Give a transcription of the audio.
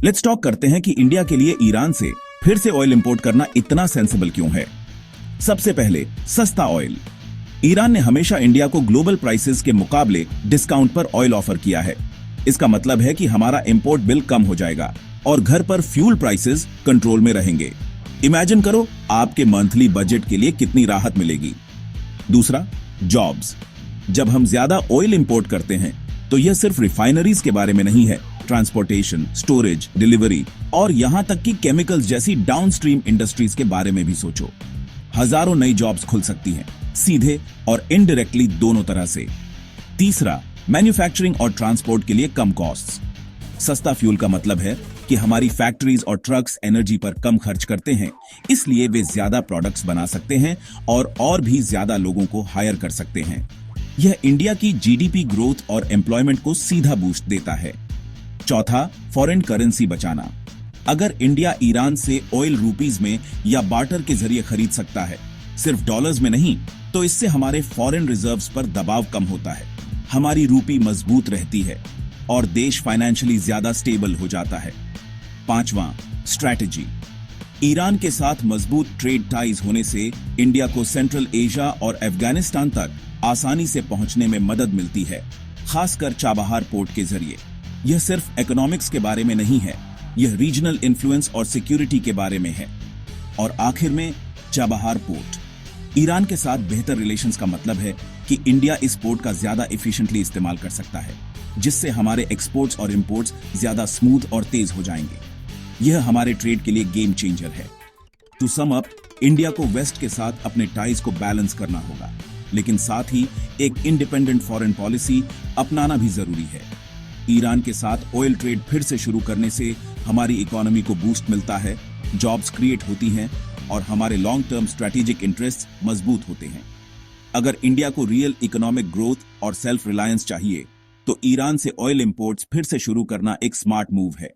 Let's talk करते हैं कि इंडिया के लिए ईरान से फिर से ऑयल इंपोर्ट करना इतना सेंसिबल क्यों है। सबसे पहले सस्ता ऑयल। ईरान ने हमेशा इंडिया को ग्लोबल प्राइसेस के मुकाबले डिस्काउंट पर ऑयल ऑफर किया है। इसका मतलब है कि हमारा इंपोर्ट बिल कम हो जाएगा और घर पर फ्यूल प्राइसेस कंट्रोल में रहेंगे। इमेजिन करो आपके मंथली बजट के लिए कितनी राहत मिलेगी। दूसरा, जॉब्स। जब हम ज्यादा ऑयल इंपोर्ट करते हैं तो यह सिर्फ रिफाइनरीज के बारे में नहीं है, ट्रांसपोर्टेशन, स्टोरेज, डिलीवरी और यहां तक कि केमिकल्स जैसी डाउनस्ट्रीम इंडस्ट्रीज के बारे में भी सोचो। हजारों नई जॉब्स खुल सकती हैं, सीधे और इनडायरेक्टली दोनों तरह से। तीसरा, मैन्युफैक्चरिंग और ट्रांसपोर्ट के लिए कम कॉस्ट्स। सस्ता फ्यूल का मतलब है कि हमारी फैक्ट्रीज और ट्रक्स एनर्जी पर कम खर्च करते हैं, इसलिए वे ज्यादा प्रोडक्ट्स बना सकते हैं और भी ज्यादा लोगों को हायर कर सकते हैं। यह इंडिया की जीडीपी ग्रोथ और एम्प्लॉयमेंट को सीधा बूस्ट देता है। चौथा, फॉरेन करेंसी बचाना। अगर इंडिया ईरान से ऑयल रूपीज में या बार्टर के जरिए खरीद सकता है, सिर्फ डॉलर्स में नहीं, तो इससे हमारे फॉरेन रिजर्व्स पर दबाव कम होता है, हमारी रूपी मजबूत रहती है और देश फाइनेंशियली ज्यादा स्टेबल हो जाता है। पांचवां, स्ट्रैटेजी। ईरान के साथ मजबूत ट्रेड टाइज होने से इंडिया को सेंट्रल एशिया और अफगानिस्तान तक आसानी से पहुंचने में मदद मिलती है, खासकर चाबहार पोर्ट के जरिए। यह सिर्फ इकोनॉमिक्स के बारे में नहीं है, यह रीजनल इन्फ्लुएंस और सिक्योरिटी के बारे में है। और आखिर में, चाबहार पोर्ट। ईरान के साथ बेहतर रिलेशंस का मतलब है कि इंडिया इस पोर्ट का ज्यादा एफिशिएंटली इस्तेमाल कर सकता है, जिससे हमारे एक्सपोर्ट्स और इंपोर्ट्स ज्यादा स्मूथ और तेज हो जाएंगे। यह हमारे ट्रेड के लिए गेम चेंजर है। टू सम अप, इंडिया को वेस्ट के साथ अपने टाइज को बैलेंस करना होगा, लेकिन साथ ही एक इंडिपेंडेंट फॉरेन पॉलिसी अपनाना भी जरूरी है। ईरान के साथ ऑयल ट्रेड फिर से शुरू करने से हमारी इकोनॉमी को बूस्ट मिलता है, जॉब्स क्रिएट होती हैं और हमारे लॉन्ग टर्म स्ट्रेटेजिक इंटरेस्ट मजबूत होते हैं। अगर इंडिया को रियल इकोनॉमिक ग्रोथ और सेल्फ रिलायंस चाहिए, तो ईरान से ऑयल इंपोर्ट्स फिर से शुरू करना एक स्मार्ट मूव है।